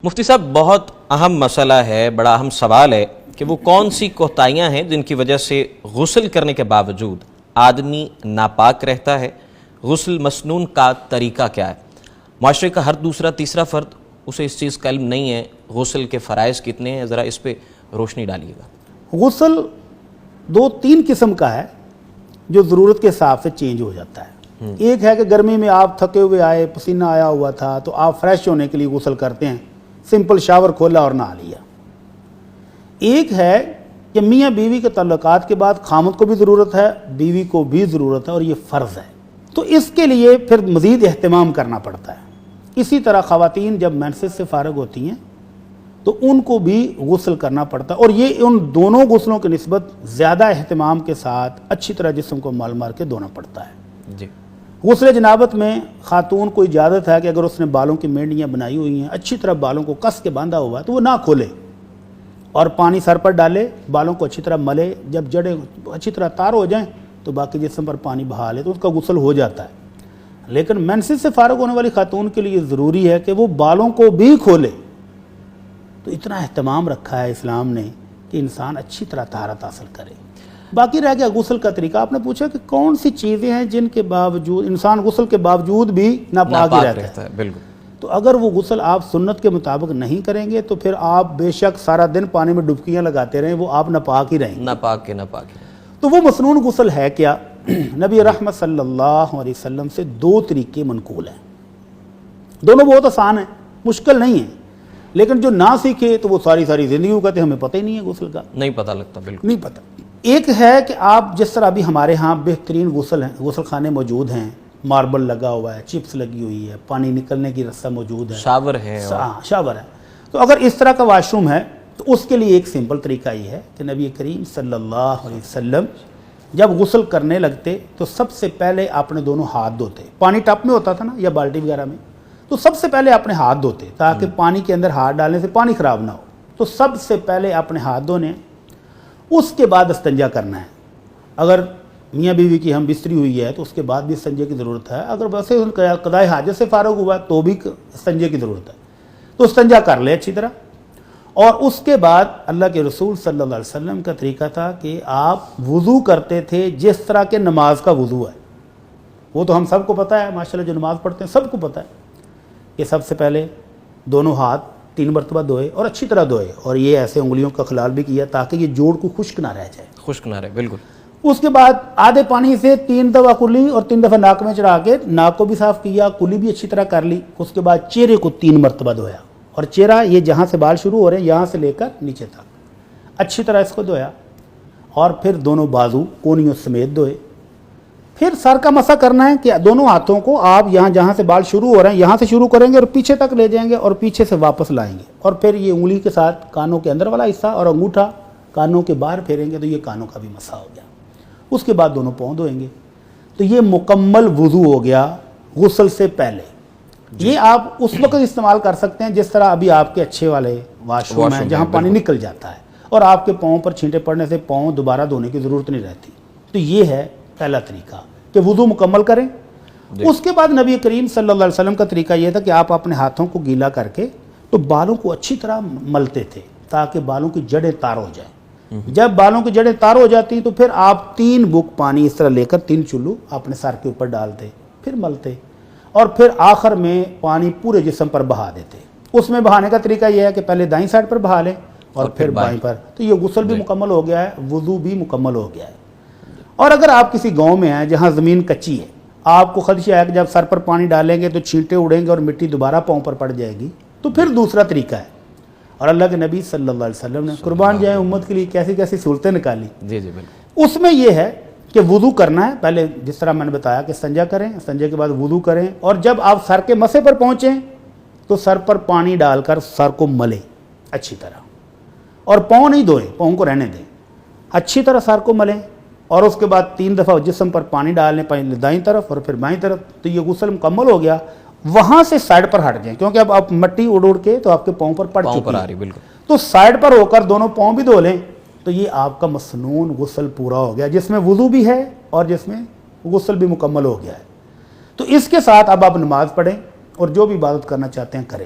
مفتی صاحب، بہت اہم مسئلہ ہے، بڑا اہم سوال ہے کہ وہ کون سی کوتاہیاں ہیں جن کی وجہ سے غسل کرنے کے باوجود آدمی ناپاک رہتا ہے۔ غسل مسنون کا طریقہ کیا ہے؟ معاشرے کا ہر دوسرا تیسرا فرد اسے اس چیز کا علم نہیں ہے۔ غسل کے فرائض کتنے ہیں، ذرا اس پہ روشنی ڈالیے گا۔ غسل دو تین قسم کا ہے جو ضرورت کے حساب سے چینج ہو جاتا ہے۔ ایک ہے کہ گرمی میں آپ تھکے ہوئے آئے، پسینہ آیا ہوا تھا، تو آپ فریش ہونے کے لیے غسل کرتے ہیں، سمپل شاور کھولا اور نہا لیا۔ ایک ہے کہ میاں بیوی کے تعلقات کے بعد خامد کو بھی ضرورت ہے، بیوی کو بھی ضرورت ہے، اور یہ فرض ہے، تو اس کے لیے پھر مزید اہتمام کرنا پڑتا ہے۔ اسی طرح خواتین جب مینسز سے فارغ ہوتی ہیں تو ان کو بھی غسل کرنا پڑتا ہے، اور یہ ان دونوں غسلوں کی نسبت زیادہ اہتمام کے ساتھ اچھی طرح جسم کو مال مار کے دھونا پڑتا ہے۔ جی، غسل جنابت میں خاتون کو اجازت ہے کہ اگر اس نے بالوں کی مینڈیاں بنائی ہوئی ہیں، اچھی طرح بالوں کو کس کے باندھا ہوا ہے، تو وہ نہ کھولے اور پانی سر پر ڈالے، بالوں کو اچھی طرح ملے، جب جڑیں اچھی طرح تار ہو جائیں تو باقی جسم پر پانی بہا لے، تو اس کا غسل ہو جاتا ہے۔ لیکن مینسز سے فارغ ہونے والی خاتون کے لیے ضروری ہے کہ وہ بالوں کو بھی کھولے۔ تو اتنا اہتمام رکھا ہے اسلام نے کہ انسان اچھی طرح طہارت حاصل کرے۔ باقی رہ گیا غسل کا طریقہ۔ آپ نے پوچھا کہ کون سی چیزیں ہیں جن کے باوجود انسان غسل کے باوجود بھی ناپاک ہی رہتا ہے۔ بالکل۔ تو اگر وہ غسل آپ سنت کے مطابق نہیں کریں گے تو پھر آپ بے شک سارا دن پانی میں ڈبکیاں لگاتے رہیں، وہ آپ ناپاک ہی رہیں گے۔ ناپاک۔ تو وہ مسنون غسل ہے کیا؟ نبی رحمت صلی اللہ علیہ وسلم سے دو طریقے منقول ہیں، دونوں بہت آسان ہیں، مشکل نہیں ہیں، لیکن جو نہ سیکھے تو وہ ساری زندگی کہتے ہیں ہمیں پتہ ہی نہیں ہے غسل کا، نہیں پتہ لگتا، بالکل نہیں پتہ۔ ایک ہے کہ آپ جس طرح ابھی ہمارے ہاں بہترین غسل خانے موجود ہیں، ماربل لگا ہوا ہے، چپس لگی ہوئی ہے، پانی نکلنے کی رسہ موجود ہے، شاور ہے، شاور ہے، تو اگر اس طرح کا واش روم ہے تو اس کے لیے ایک سمپل طریقہ یہ ہے کہ نبی کریم صلی اللہ علیہ وسلم جب غسل کرنے لگتے تو سب سے پہلے اپنے دونوں ہاتھ دھوتے۔ پانی ٹپ میں ہوتا تھا نا یا بالٹی وغیرہ میں، تو سب سے پہلے اپنے ہاتھ دھوتے تاکہ پانی کے اندر ہاتھ ڈالنے سے پانی خراب نہ ہو۔ تو سب سے پہلے اپنے ہاتھ دھونے، اس کے بعد استنجا کرنا ہے۔ اگر میاں بیوی کی ہم بستری ہوئی ہے تو اس کے بعد بھی استنجے کی ضرورت ہے، اگر ویسے قضائے حاجت سے فارغ ہوا تو بھی استنجے کی ضرورت ہے، تو استنجا کر لے اچھی طرح۔ اور اس کے بعد اللہ کے رسول صلی اللہ علیہ وسلم کا طریقہ تھا کہ آپ وضو کرتے تھے جس طرح کے نماز کا وضو ہے۔ وہ تو ہم سب کو پتہ ہے، ماشاءاللہ جو نماز پڑھتے ہیں سب کو پتہ ہے کہ سب سے پہلے دونوں ہاتھ 3 مرتبہ دھوئے اور اچھی طرح دھوئے، اور یہ ایسے انگلیوں کا خلال بھی کیا تاکہ یہ جوڑ کو خشک نہ رہ جائے، خشک نہ رہے، بالکل۔ اس کے بعد آدھے پانی سے 3 دفعہ کلی اور 3 دفعہ ناک میں چڑھا کے ناک کو بھی صاف کیا، کلی بھی اچھی طرح کر لی۔ اس کے بعد چہرے کو 3 مرتبہ دھویا، اور چہرہ یہ جہاں سے بال شروع ہو رہے ہیں یہاں سے لے کر نیچے تک اچھی طرح اس کو دھویا، اور پھر دونوں بازو کونیوں سمیت دھوئے۔ پھر سر کا مسح کرنا ہے کہ دونوں ہاتھوں کو آپ یہاں جہاں سے بال شروع ہو رہے ہیں یہاں سے شروع کریں گے اور پیچھے تک لے جائیں گے اور پیچھے سے واپس لائیں گے، اور پھر یہ انگلی کے ساتھ کانوں کے اندر والا حصہ اور انگوٹھا کانوں کے باہر پھیریں گے تو یہ کانوں کا بھی مسح ہو گیا۔ اس کے بعد دونوں پاؤں دھوئیں گے۔ تو یہ مکمل وضو ہو گیا غسل سے پہلے۔ یہ آپ اس وقت استعمال کر سکتے ہیں جس طرح ابھی آپ کے اچھے والے واش روم ہیں جہاں پانی نکل جاتا ہے اور آپ کے پاؤں پر چھینٹے پڑنے سے پاؤں دوبارہ دھونے کی ضرورت نہیں رہتی۔ تو یہ ہے پہلا طریقہ کہ وضو مکمل کریں۔ اس کے بعد نبی کریم صلی اللہ علیہ وسلم کا طریقہ یہ تھا کہ آپ اپنے ہاتھوں کو گیلا کر کے تو بالوں کو اچھی طرح ملتے تھے تاکہ بالوں کی جڑیں تار ہو جائیں۔ جب بالوں کی جڑیں تار ہو جاتی تو پھر آپ 3 بک پانی اس طرح لے کر 3 چلو اپنے سر کے اوپر ڈالتے، پھر ملتے، اور پھر آخر میں پانی پورے جسم پر بہا دیتے۔ اس میں بہانے کا طریقہ یہ ہے کہ پہلے دائیں سائڈ پر بہا لیں اور پھر بائیں پر، تو یہ غسل بھی مکمل ہو گیا ہے، وضو بھی مکمل ہو گیا ہے۔ اور اگر آپ کسی گاؤں میں ہیں جہاں زمین کچی ہے، آپ کو خدشہ ہے کہ جب سر پر پانی ڈالیں گے تو چھینٹے اڑیں گے اور مٹی دوبارہ پاؤں پر پڑ جائے گی، تو پھر دوسرا طریقہ ہے۔ اور اللہ کے نبی صلی اللہ علیہ وسلم نے قربان جائیں امت کے لیے کیسی کیسی صورتیں نکالی۔ جی بالکل۔ اس میں یہ ہے کہ وضو کرنا ہے، پہلے جس طرح میں نے بتایا کہ استنجا کریں، استنجا کے بعد وضو کریں، اور جب آپ سر کے مسے پر پہنچیں تو سر پر پانی ڈال کر سر کو ملیں اچھی طرح، اور پاؤں نہیں دھوئیں، پاؤں کو رہنے دیں، اچھی طرح سر کو ملیں، اور اس کے بعد 3 دفعہ جسم پر پانی ڈالیں، پہلے دائیں طرف اور پھر بائیں طرف، تو یہ غسل مکمل ہو گیا۔ وہاں سے سائڈ پر ہٹ جائیں کیونکہ اب آپ مٹی اڑ کے تو آپ کے پاؤں پر پڑ چکی ہے، بالکل، تو سائڈ پر ہو کر دونوں پاؤں بھی دھو لیں، تو یہ آپ کا مسنون غسل پورا ہو گیا جس میں وضو بھی ہے اور جس میں غسل بھی مکمل ہو گیا ہے۔ تو اس کے ساتھ اب آپ نماز پڑھیں اور جو بھی عبادت کرنا چاہتے ہیں کریں۔